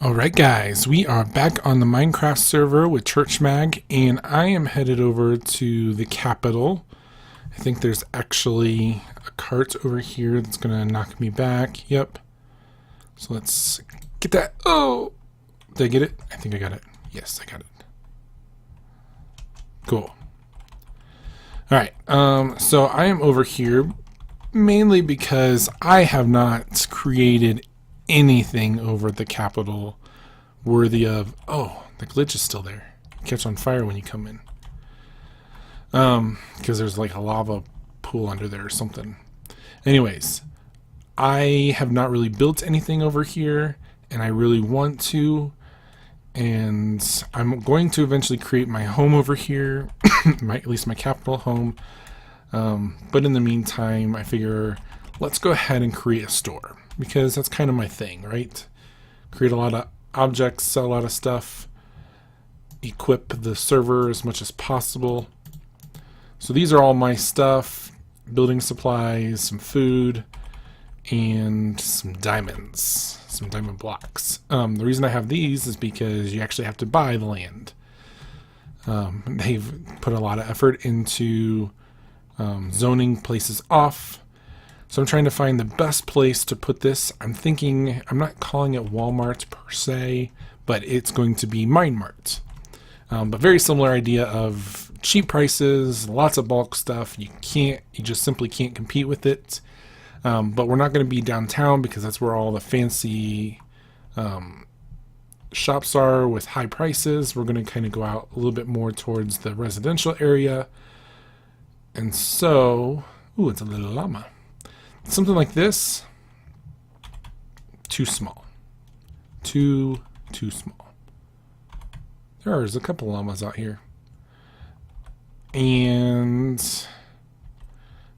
Alright guys, we are back on the Minecraft server with ChurchMag, and I am headed over to the capital. I think there's actually a cart over here that's going to knock me back. Yep. So let's get that. Oh! Did I get it? I think I got it. Yes, I got it. Cool. Alright, so I am over here mainly because I have not created anything over at the capital worthy of... Oh, the glitch is still there. Catch on fire when you come in. Because there's like a lava pool under there or something. Anyways, I have not really built anything over here, and I really want to. And I'm going to eventually create my home over here, at least my capital home. But in the meantime, I figure let's go ahead and create a store, because that's kind of my thing, right? Create a lot of objects, sell a lot of stuff, equip the server as much as possible. So these are all my stuff: building supplies, some food, and some diamonds, some diamond blocks. The reason I have these is because you actually have to buy the land. They've put a lot of effort into zoning places off. So I'm trying to find the best place to put this. I'm thinking, I'm not calling it Walmart per se, but it's going to be MineMart. But very similar idea of cheap prices, lots of bulk stuff. You just simply can't compete with it. But we're not going to be downtown because that's where all the fancy shops are with high prices. We're going to kind of go out a little bit more towards the residential area. And so, ooh, it's a little llama. Something like this, too small. Too small. There's a couple llamas out here. And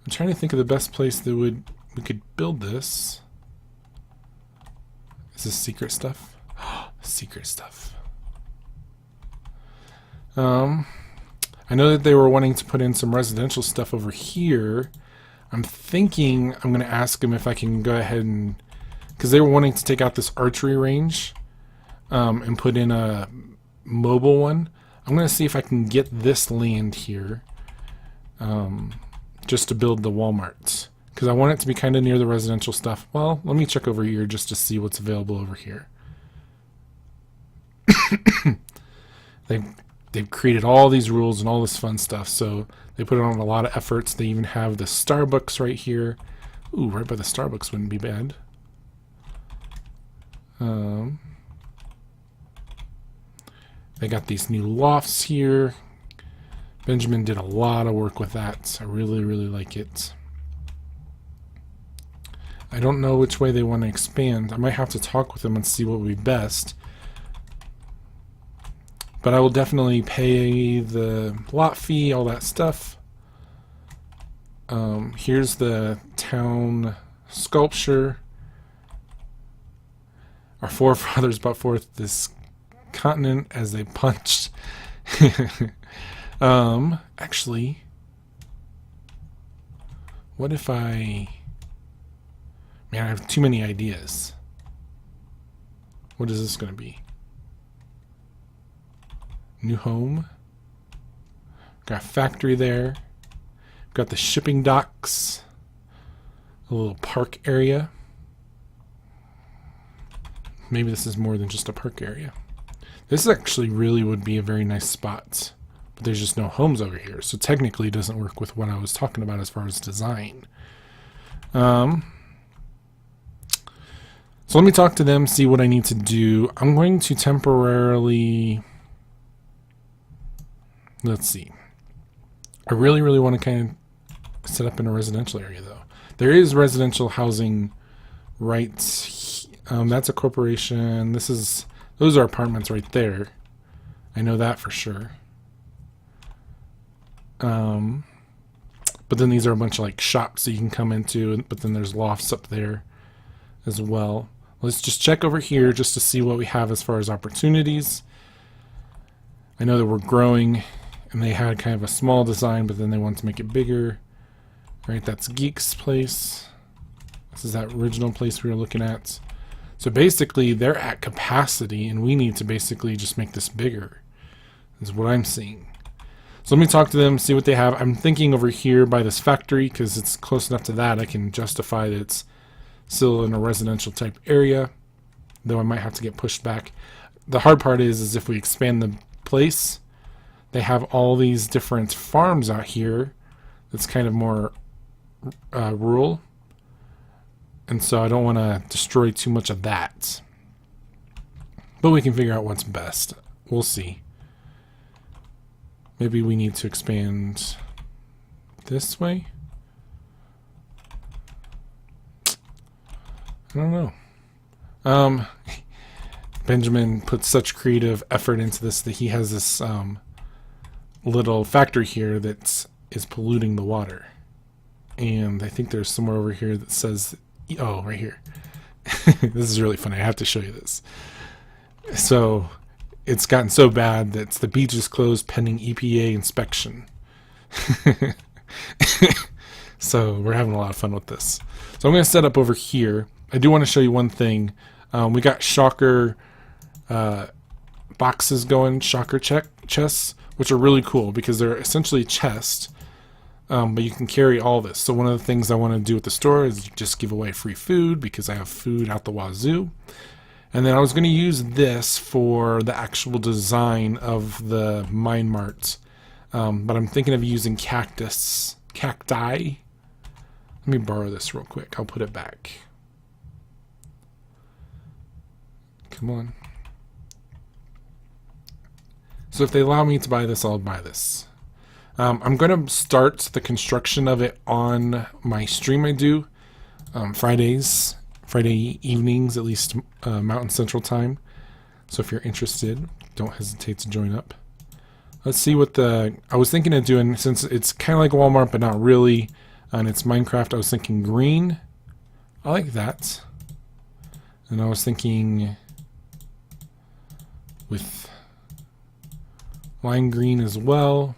I'm trying to think of the best place that we could build this. Is this secret stuff? Secret stuff. I know that they were wanting to put in some residential stuff over here. I'm thinking I'm going to ask them if I can go ahead and... Because they were wanting to take out this archery range and put in a mobile one. I'm going to see if I can get this land here just to build the Walmart. Because I want it to be kind of near the residential stuff. Well, let me check over here just to see what's available over here. They've created all these rules and all this fun stuff, so they put on a lot of efforts. They even have the Starbucks right here. Ooh, right by the Starbucks wouldn't be bad. They got these new lofts here. Benjamin did a lot of work with that. I really, really like it. I don't know which way they want to expand. I might have to talk with them and see what would be best. But I will definitely pay the lot fee, all that stuff. Here's the town sculpture. Our forefathers brought forth this continent as they punched. Actually, what if I... Man, I have too many ideas. What is this going to be? New home. Got a factory there. Got the shipping docks. A little park area. Maybe this is more than just a park area. This actually really would be a very nice spot. But there's just no homes over here. So technically it doesn't work with what I was talking about as far as design. So let me talk to them, see what I need to do. I'm going to temporarily... Let's see. I really, really want to kind of set up in a residential area, though. There is residential housing right... that's a corporation. Those are apartments right there. I know that for sure. But then these are a bunch of like shops that you can come into, but then there's lofts up there as well. Let's just check over here just to see what we have as far as opportunities. I know that we're growing, and they had kind of a small design, but then they wanted to make it bigger. Right, that's Geek's place. This is that original place we were looking at. So basically, they're at capacity, and we need to basically just make this bigger, is what I'm seeing. So let me talk to them, see what they have. I'm thinking over here by this factory, because it's close enough to that I can justify that it's still in a residential type area, though I might have to get pushed back. The hard part is if we expand the place, they have all these different farms out here that's kind of more rural. And so I don't want to destroy too much of that. But we can figure out what's best. We'll see. Maybe we need to expand this way. I don't know. Benjamin put such creative effort into this that he has this little factory here that is polluting the water. And I think there's somewhere over here that says, oh, right here. This is really funny. I have to show you this. So it's gotten so bad that the beach is closed pending EPA inspection. So we're having a lot of fun with this. So I'm going to set up over here. I do want to show you one thing. We got shocker boxes going, shocker chests, which are really cool because they're essentially chests, but you can carry all this. So one of the things I want to do at the store is just give away free food because I have food out the wazoo. And then I was going to use this for the actual design of the MineMart, but I'm thinking of using cacti. Let me borrow this real quick. I'll put it back. Come on. So if they allow me to buy this, I'll buy this. I'm going to start the construction of it on my stream I do Friday evenings, at least Mountain Central Time. So if you're interested, don't hesitate to join up. Let's see what I was thinking of doing, since it's kind of like Walmart but not really, and it's Minecraft. I was thinking green. I like that. And I was thinking with lime green as well.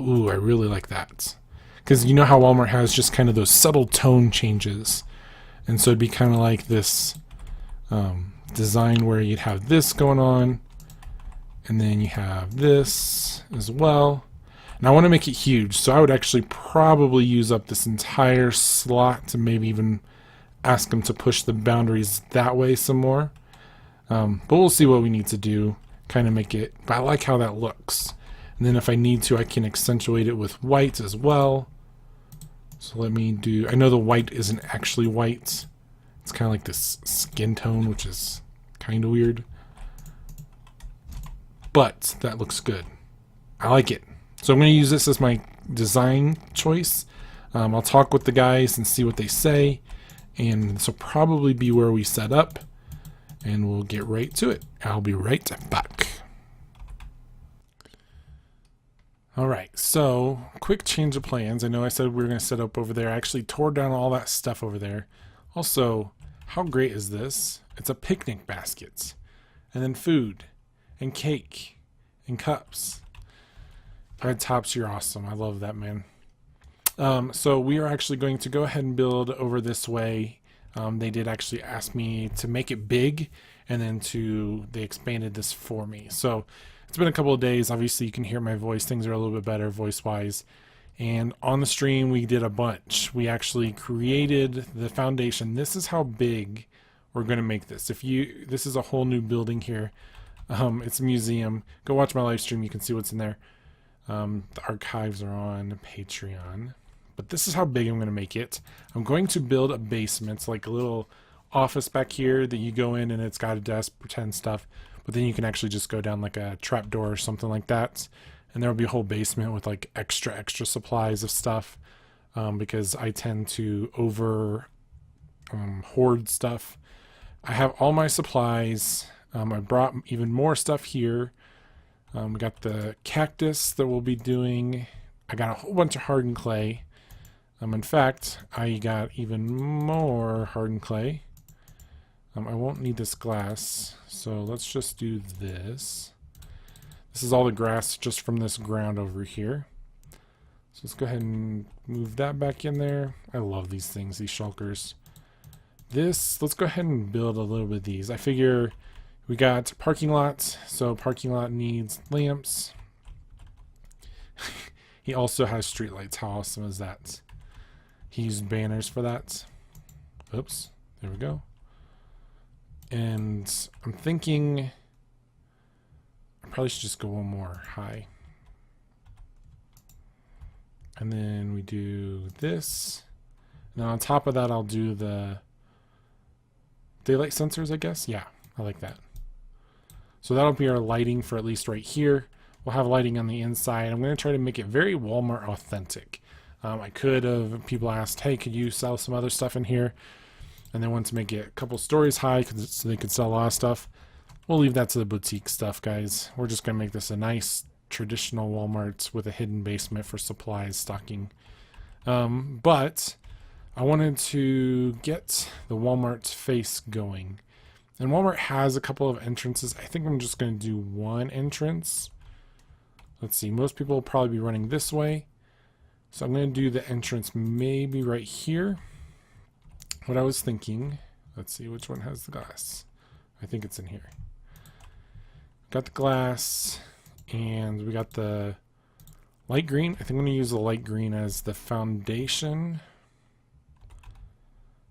Ooh, I really like that. Because you know how Walmart has just kind of those subtle tone changes. And so it'd be kind of like this design where you'd have this going on. And then you have this as well. And I want to make it huge. So I would actually probably use up this entire slot to maybe even ask them to push the boundaries that way some more. But we'll see what we need to do. Kind of make it. But I like how that looks. And then if I need to, I can accentuate it with white as well. So let me do, I know the white isn't actually white. It's kind of like this skin tone, which is kind of weird. But that looks good. I like it. So I'm going to use this as my design choice. I'll talk with the guys and see what they say. And this will probably be where we set up. And we'll get right to it. I'll be right back. Alright, so quick change of plans. I know I said we were going to set up over there. I actually tore down all that stuff over there. Also, how great is this? It's a picnic basket. And then food. And cake. And cups. Red Tops, you're awesome. I love that, man. So we are actually going to go ahead and build over this way. They did actually ask me to make it big. And then they expanded this for me. So it's been a couple of days. Obviously, you can hear my voice. Things are a little bit better voice-wise. And on the stream, we did a bunch. We actually created the foundation. This is how big we're going to make this. This is a whole new building here. It's a museum. Go watch my live stream. You can see what's in there. The archives are on Patreon. But this is how big I'm going to make it. I'm going to build a basement, like a little office back here that you go in and it's got a desk, pretend stuff. But then you can actually just go down like a trap door or something like that. And there will be a whole basement with like extra supplies of stuff. Because I tend to hoard stuff. I have all my supplies. I brought even more stuff here. We got the cactus that we'll be doing. I got a whole bunch of hardened clay. In fact, I got even more hardened clay. I won't need this glass, so let's just do this. This is all the grass just from this ground over here. So let's go ahead and move that back in there. I love these things, these shulkers. Let's go ahead and build a little bit of these. I figure we got parking lots, so parking lot needs lamps. He also has streetlights. How awesome is that? He used banners for that. Oops, there we go. And I'm thinking I probably should just go one more high. And then we do this. And then on top of that, I'll do the daylight sensors, I guess. Yeah, I like that. So that'll be our lighting for at least right here. We'll have lighting on the inside. I'm going to try to make it very Walmart authentic. I could have, people asked, hey, could you sell some other stuff in here? And they want to make it a couple stories high so they could sell a lot of stuff. We'll leave that to the boutique stuff, guys. We're just going to make this a nice traditional Walmart with a hidden basement for supplies, stocking. But I wanted to get the Walmart face going. And Walmart has a couple of entrances. I think I'm just going to do one entrance. Let's see. Most people will probably be running this way. So I'm going to do the entrance maybe right here. What I was thinking, let's see which one has the glass. I think it's in here. Got the glass, and we got the light green. I think I'm going to use the light green as the foundation.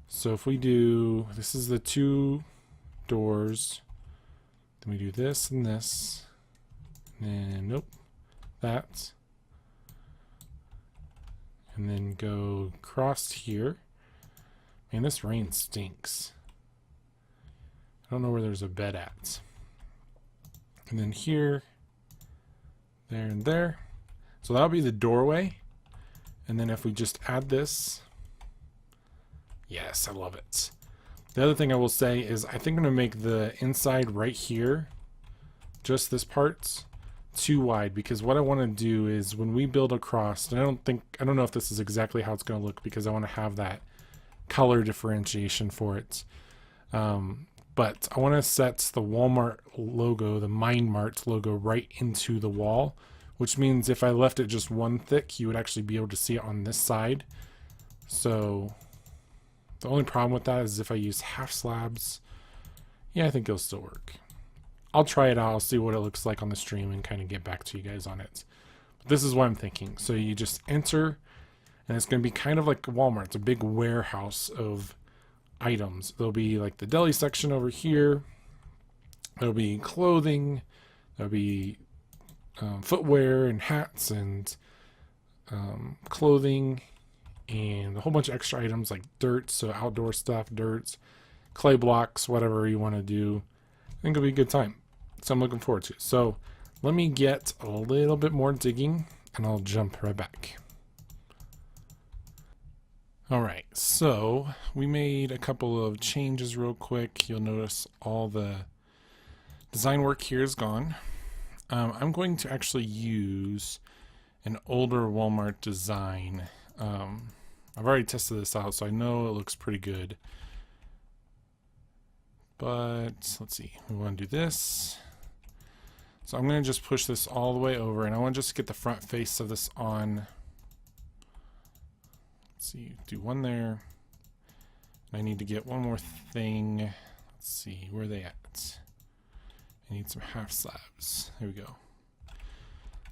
So if we do, this is the two doors, then we do this and this, and then nope, that, and then go across here. Man, this rain stinks. I don't know where there's a bed at. And then here, there, and there. So that'll be the doorway. And then if we just add this, yes, I love it. The other thing I will say is I think I'm going to make the inside right here, just this part, too wide, because what I want to do is when we build across, and I don't know if this is exactly how it's going to look because I want to have that color differentiation for it. But I want to set the Walmart logo, the MineMart logo, right into the wall, which means if I left it just one thick, you would actually be able to see it on this side. So the only problem with that is if I use half slabs, yeah, I think it'll still work. I'll try it out. I'll see what it looks like on the stream and kind of get back to you guys on it. But this is what I'm thinking. So you just enter, and it's going to be kind of like Walmart. It's a big warehouse of items. There'll be like the deli section over here. There'll be clothing. There'll be footwear and hats and clothing and a whole bunch of extra items like dirt, so outdoor stuff, dirts, clay blocks, whatever you want to do. I think it'll be a good time. So I'm looking forward to it. So let me get a little bit more digging and I'll jump right back. Alright, so we made a couple of changes real quick. You'll notice all the design work here is gone. I'm going to actually use an older Walmart design. I've already tested this out, so I know it looks pretty good. But let's see, we want to do this. So I'm going to just push this all the way over, and I want to just get the front face of this on. Let's see, do one there. I need to get one more thing. Let's see, where are they at? I need some half slabs. There we go.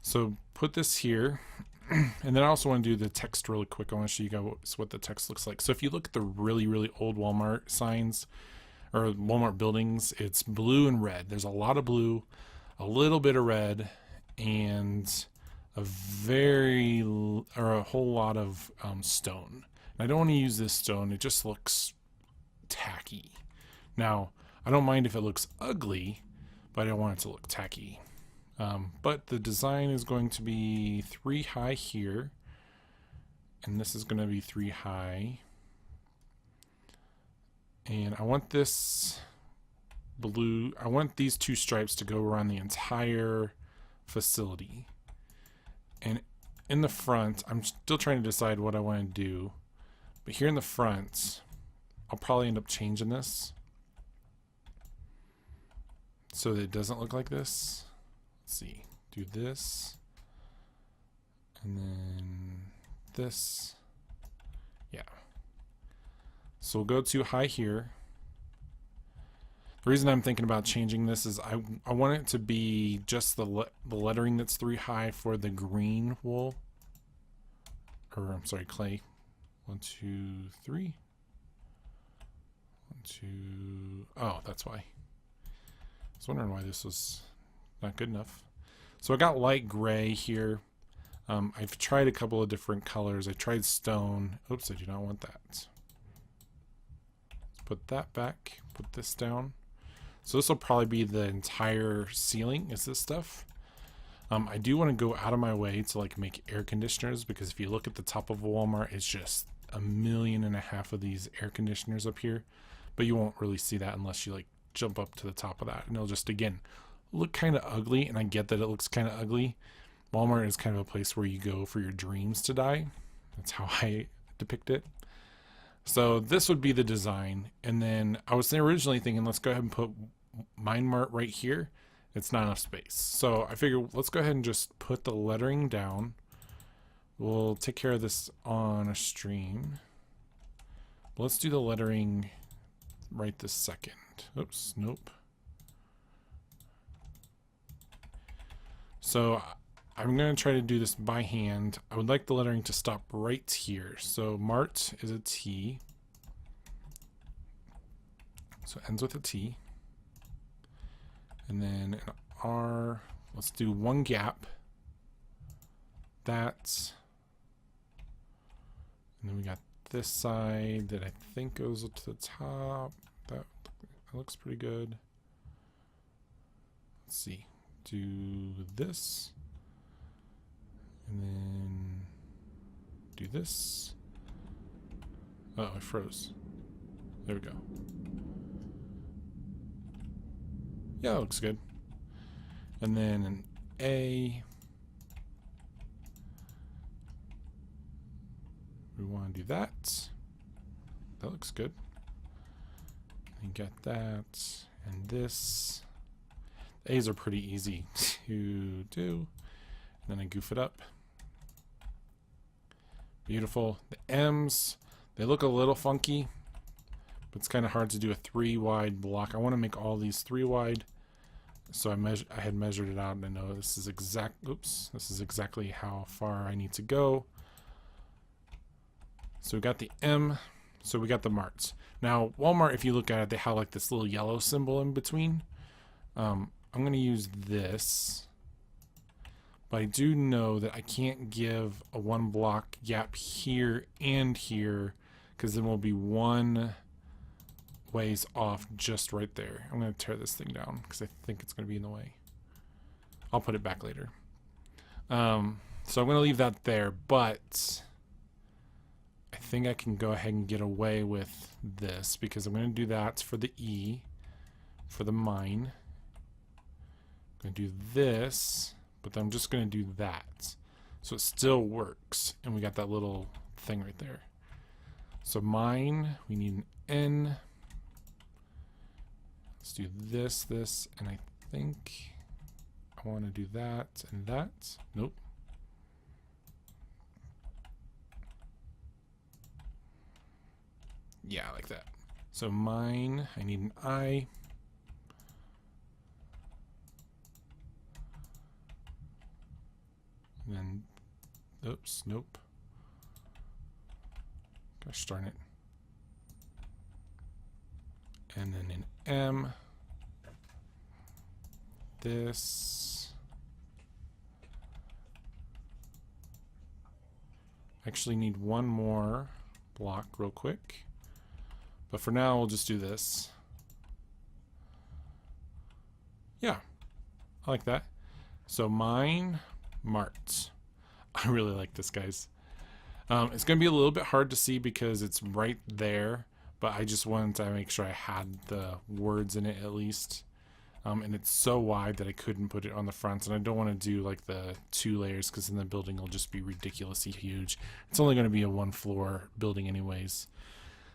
So put this here. And then I also want to do the text really quick. I want to show you guys what the text looks like. So if you look at the really, really old Walmart signs or Walmart buildings, it's blue and red. There's a lot of blue, a little bit of red, and a whole lot of stone. And I don't want to use this stone. It just looks tacky. Now, I don't mind if it looks ugly, but I don't want it to look tacky. But the design is going to be 3 high here, and this is going to be 3 high. And I want this blue, I want these 2 stripes to go around the entire facility. And in the front, I'm still trying to decide what I want to do. But here in the front, I'll probably end up changing this so that it doesn't look like this. Let's see, do this, and then this. Yeah. So we'll go to high here. The reason I'm thinking about changing this is I want it to be just the lettering that's 3 high for the green wool. Or, I'm sorry, clay. 1, 2, 3. 1, 2. Oh, that's why. I was wondering why this was not good enough. So I got light gray here. I've tried a couple of different colors. I tried stone. Oops, I do not want that. Let's put that back. Put this down. So this will probably be the entire ceiling is this stuff. I do want to go out of my way to like make air conditioners, because if you look at the top of Walmart, it's just 1.5 million of these air conditioners up here, but you won't really see that unless you like jump up to the top of that, and it'll just again look kind of ugly. And I get that it looks kind of ugly. Walmart is kind of a place where you go for your dreams to die. That's how I depict it. So this would be the design, and then I was originally thinking let's go ahead and put MineMart right here. It's not enough space, so I figured let's go ahead and just put the lettering down. We'll take care of this on a stream. Let's do the lettering right this second. Oops, nope. So I'm going to try to do this by hand. I would like the lettering to stop right here. So Mart is a T. So it ends with a T. And then an R. Let's do one gap. That. And then we got this side that I think goes up to the top. That looks pretty good. Let's see. Do this. And then do this. Oh, I froze. There we go. Yeah, that looks good. And then an A. We want to do that. That looks good. And get that. And this. The A's are pretty easy to do. And then I goof it up. Beautiful. The M's, they look a little funky, but it's kind of hard to do a 3 wide block. I want to make all these 3 wide. So I had measured it out, and I know this is exactly how far I need to go. So we got the M, so we got the Marts. Now Walmart, if you look at it, they have like this little yellow symbol in between. I'm going to use this, but I do know that I can't give a 1 block gap here and here, because then we'll be 1 ways off just right there. I'm going to tear this thing down because I think it's going to be in the way. I'll put it back later. So I'm going to leave that there, but I think I can go ahead and get away with this, because I'm going to do that for the E, for the mine. I'm going to do this, but then I'm just going to do that. So it still works, and we got that little thing right there. So mine, we need an N. Let's do this, and I think I want to do that and that. Nope. Yeah, like that. So mine, I need an I. And then, oops, nope. Gosh darn it. And then an M. This. Actually need 1 more block real quick. But for now, we'll just do this. Yeah, I like that. So MineMart. I really like this, guys. It's going to be a little bit hard to see because it's right there, but I just wanted to make sure I had the words in it at least. And it's so wide that I couldn't put it on the front, and I don't want to do like the 2 layers because then the building will just be ridiculously huge. It's only going to be a 1 floor building anyways.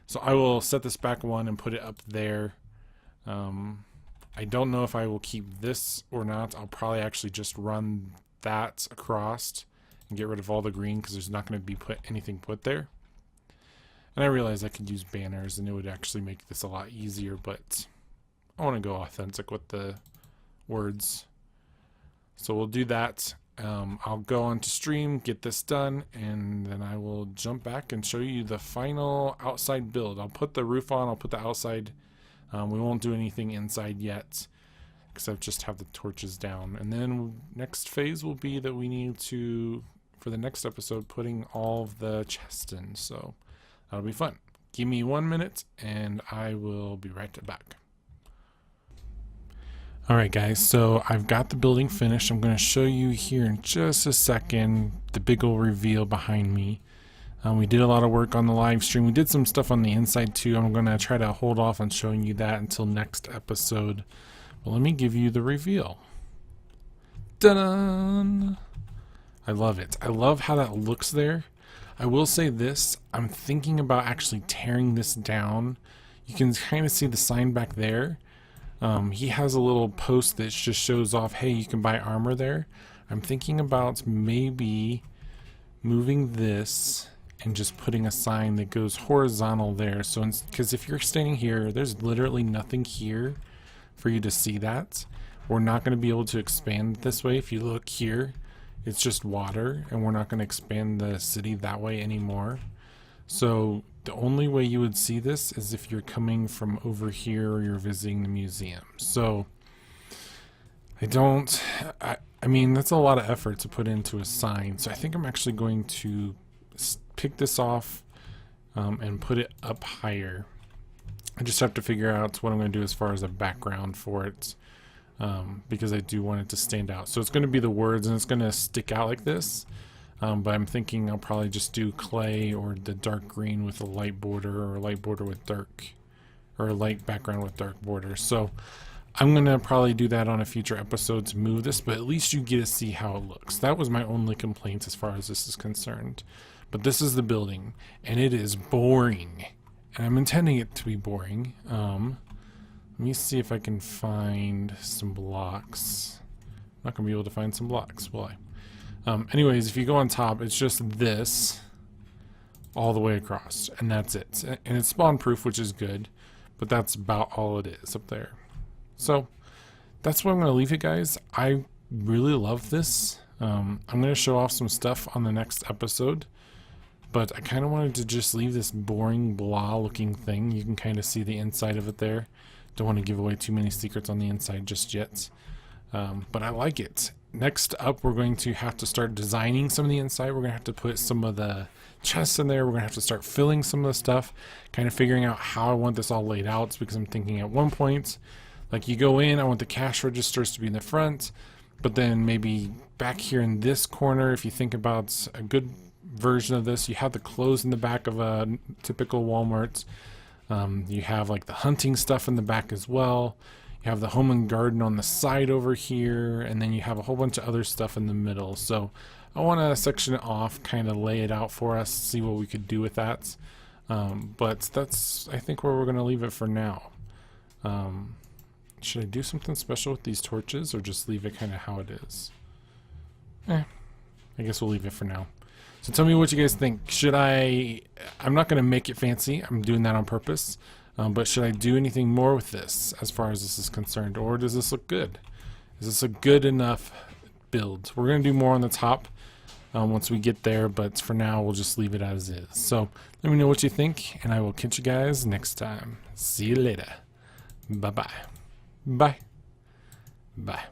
So I will set this back 1 and put it up there. I don't know if I will keep this or not. I'll probably actually just run that across and get rid of all the green because there's not going to be anything put there. And I realize I could use banners and it would actually make this a lot easier, but I want to go authentic with the words. So we'll do that. I'll go on to stream, get this done, and then I will jump back and show you the final outside build. I'll put the roof on, I'll put the outside. We won't do anything inside yet, because I just have the torches down. And then next phase will be that we need to, for the next episode, putting all of the chests in. So that'll be fun. Give me 1 minute and I will be right back. Alright guys, so I've got the building finished. I'm going to show you here in just a second the big old reveal behind me. We did a lot of work on the live stream. We did some stuff on the inside too. I'm going to try to hold off on showing you that until next episode. But let me give you the reveal. Ta-da! I love it. I love how that looks there. I will say this. I'm thinking about actually tearing this down. You can kind of see the sign back there. He has a little post that just shows off, hey, you can buy armor there. I'm thinking about maybe moving this and just putting a sign that goes horizontal there. So, because if you're standing here, there's literally nothing here for you to see that. We're not going to be able to expand this way. If you look here, it's just water, and we're not going to expand the city that way anymore. So the only way you would see this is if you're coming from over here or you're visiting the museum. So I mean, that's a lot of effort to put into a sign. So I think I'm actually going to pick this off and put it up higher. I just have to figure out what I'm going to do as far as a background for it, because I do want it to stand out. So it's going to be the words, and it's going to stick out like this. But I'm thinking I'll probably just do clay or the dark green with a light border, or a light border with dark, or a light background with dark border. So I'm going to probably do that on a future episode to move this, but at least you get to see how it looks. That was my only complaint as far as this is concerned. But this is the building, and it is boring. And I'm intending it to be boring. Let me see if I can find some blocks. I'm not going to be able to find some blocks, will I? Anyways, if you go on top, it's just this all the way across, and that's it. And it's spawn proof, which is good, but that's about all it is up there. So that's where I'm going to leave it, guys. I really love this. I'm going to show off some stuff on the next episode, but I kind of wanted to just leave this boring blah looking thing. You can kind of see the inside of it there. Don't want to give away too many secrets on the inside just yet, but I like it. Next up, we're going to have to start designing some of the inside. We're going to have to put some of the chests in there. We're going to have to start filling some of the stuff, kind of figuring out how I want this all laid out, because I'm thinking at one point, like you go in, I want the cash registers to be in the front, but then maybe back here in this corner, if you think about a good version of this, you have the clothes in the back of a typical Walmart. You have like the hunting stuff in the back as well. You have the home and garden on the side over here, and then you have a whole bunch of other stuff in the middle. So I want to section it off, kind of lay it out for us, see what we could do with that. But that's, I think, where we're going to leave it for now. Should I do something special with these torches, or just leave it kind of how it is? I guess we'll leave it for now. So tell me what you guys think. I'm not going to make it fancy. I'm doing that on purpose. But should I do anything more with this as far as this is concerned, or does this look good? Is this a good enough build? We're going to do more on the top once we get there, but for now we'll just leave it as is. So let me know what you think, and I will catch you guys next time. See you later. Bye-bye. Bye. Bye.